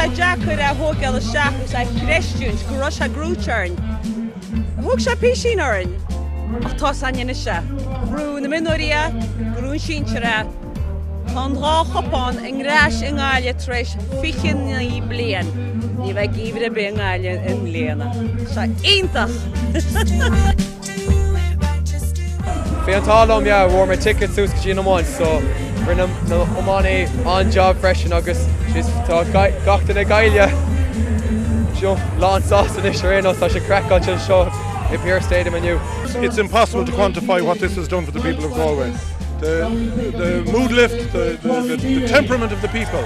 se Jackar a hógal seachas a Christians go se grútearn. Thug se písínarin ach tá aine se. Brú na minória, grún sínsere, tá rá chopán in gráis in gáile treis fichin na í blian. Ní bheith gíomhre be in gáile in léana. Se iontach! Fi an talm war my tickets sus go amháin, so rinne ammána on-job freisin agus tá gachtain na gaile lán sásan is rénos tá sé crackán sin seo I Pearse Stadium aniu. It's impossible to quantify what this has done for the people of Galway. The mood lift, the temperament of the people.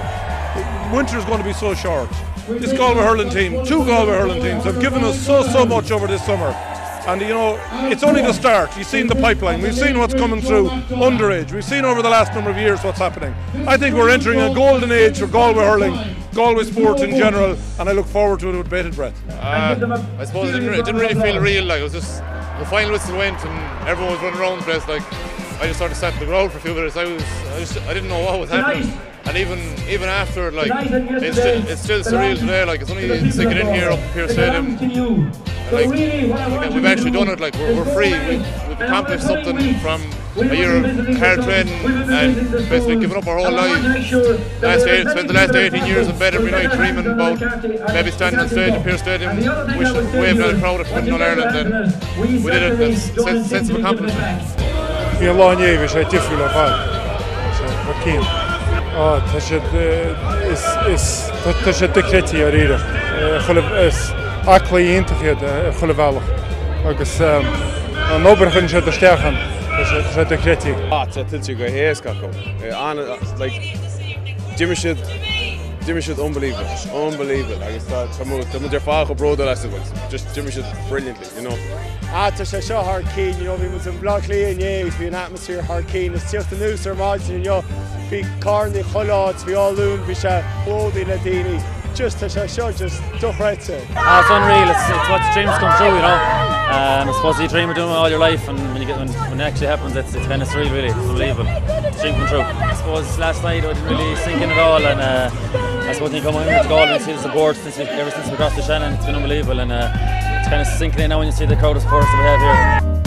Winter is going to be so short. This Galway hurling team, two Galway hurling teams have given us so much over this summer. And you know, it's only the start. You've seen the pipeline, we've seen what's coming through underage, we've seen over the last number of years what's happening. I think we're entering a golden age for Galway hurling, Galway sport in general, and I look forward to it with bated breath. I suppose it didn't really feel real, like it was just, the final whistle went and everyone was running around the place, like I just sort of sat in the ground for a few minutes. I didn't know what was happening. And even after, like, it's still surreal today, like it's only sinking in here up at Pearse Stadium. Like, we've actually done it, like we're free, we've accomplished something from a year of hard training and basically giving up our whole life. Spent the last 18 years in bed every night dreaming about maybe standing on stage at Pearse Stadium, waving at a crowd at winning All-Ireland, and we did it, and sense of accomplishment. Bhí an láin éh sé difriúil a bhaid, mar cín. Tá sé decretí ar ire, aclaí iontachiad chula bhealach, agus an obrachan sé d'isteachan, tá sé decretí. Tá tiltte go héas go. Jimmy should unbelievable. Agus tá muidir fáil bróda leis just Jimmy should brilliantly, you know. Tá sé seo hard keen, you know, bhí mu an blach lí in éag, bhí an atmosphere hard keen, is tíocht an nús ar máidin, you know, bhí carnaí choláid, bhí áilún, bhí sé bódaí le daoine, just tá sé seo just dochreite. It's unreal, it's what dreams come true, you know. I suppose you dream of doing it all your life, and when it actually happens, it's kind of surreal, really. It's unbelievable. Dream come true. I suppose last night I didn't really sink in at all, and I suppose when you come home to Galway and see the support ever since we crossed the Shannon, it's been unbelievable, and it's kind of sinking in now when you see the crowd of supporters that we have here.